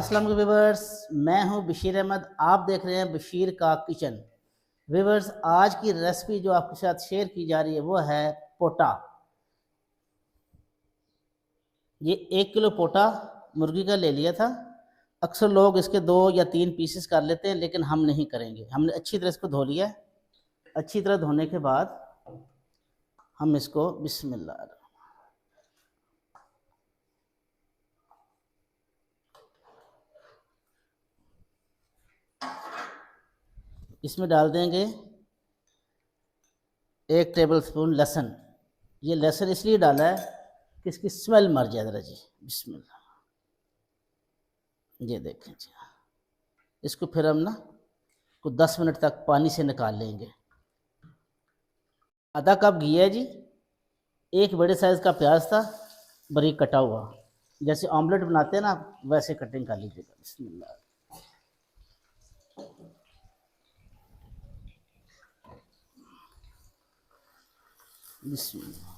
अस्सलाम वालेकुम व्यूवर्स, मैं हूं बशीर अहमद। आप देख रहे हैं बशीर का किचन। व्यूवर्स, आज की रेसिपी जो आपके साथ शेयर की जा रही है वो है पोटा। ये 1 किलो पोटा मुर्गी का ले लिया था। अक्सर लोग इसके 2 या 3 पीसेस कर लेते हैं, लेकिन हम नहीं करेंगे। हमने अच्छी तरह इसको धो लिया है। अच्छी तरह धोने के बाद हम इसको बिस्मिल्लाह इसमें डाल देंगे 1 टेबल स्पून लहसुन। ये लहसुन इसलिए डाला है कि इसकी स्मेल मर जाए ज़रा जी। बिस्मिल्लाह, ये देखें जी। इसको फिर हम ना को 10 मिनट तक पानी से निकाल लेंगे। आधा कप घी है जी। 1 बड़े साइज़ का प्याज था, बारीक कटा हुआ। जैसे ऑमलेट बनाते हैं ना, वैसे कटिंग कर लीजिएगा। बिस्मिल्लाह। बिस्मिल्लाह।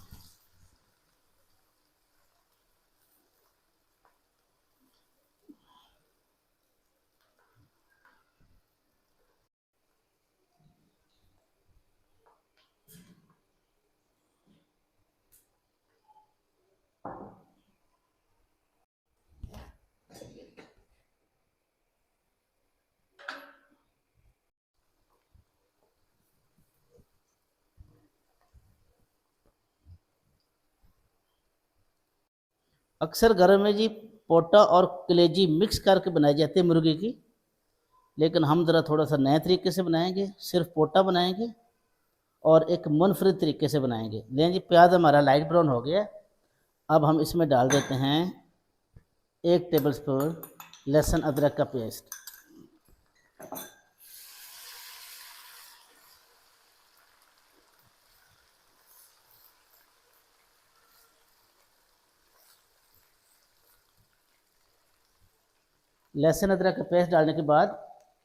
अक्सर घरों में जी पोटा और कलेजी मिक्स करके बनाई जाती है मुर्गी की, लेकिन हम ज़रा थोड़ा सा नए तरीके से बनाएंगे। सिर्फ पोटा बनाएंगे और एक मुनफरिद तरीके से बनाएंगे। लें जी, प्याज हमारा लाइट ब्राउन हो गया। अब हम इसमें डाल देते हैं 1 टेबल स्पून लहसुन अदरक का पेस्ट। लहसुन अदरक का पेस्ट डालने के बाद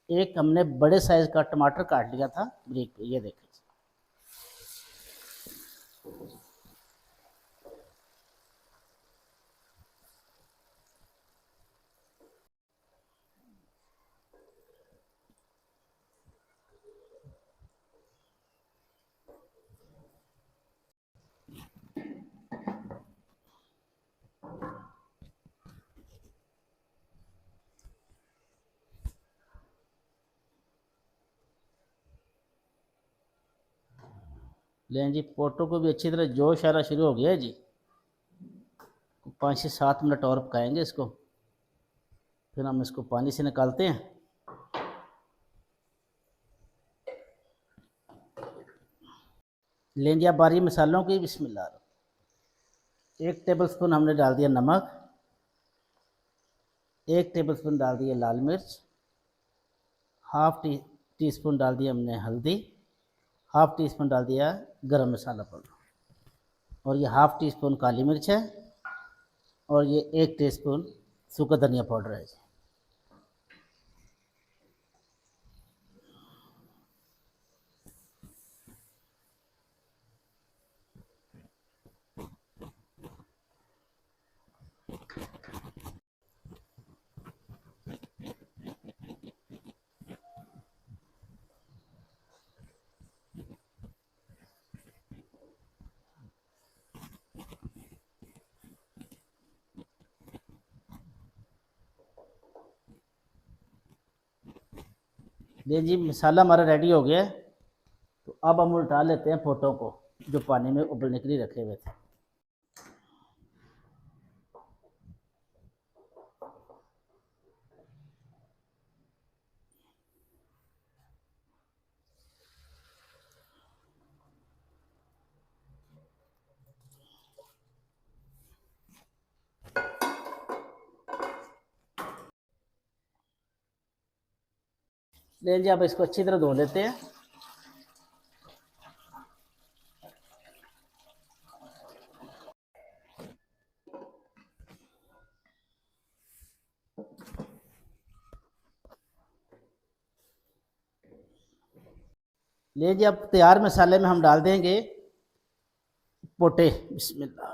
एक हमने बड़े साइज़ का टमाटर काट लिया था ब्रिक पे, ये देखिए। लें जी, पोटो को भी अच्छी तरह जोश आना शुरू हो गया है जी। 5 से 7 मिनट और पकाएंगे इसको, फिर हम इसको पानी से निकालते हैं। लें जी, अब बारी मसालों की। बिस्मिल्लाह। 1 टेबल स्पून हमने डाल दिया नमक, 1 टेबल स्पून डाल दिया लाल मिर्च, हाफ टी स्पून डाल दिया हमने हल्दी, हाफ टी स्पून डाल दिया गरम मसाला पाउडर, और ये हाफ टी स्पून काली मिर्च है, और ये 1 टीस्पून सूखा धनिया पाउडर है जी। ये जी मसाला हमारा रेडी हो गया है। तो अब हम उल्टा लेते हैं पोटों को, जो पानी में उबलने के लिए रखे हुए थे। ले जी, अब इसको अच्छी तरह धो लेते हैं। ले जी, अब तैयार मसाले में हम डाल देंगे पोटे। बिस्मिल्लाह।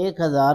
1000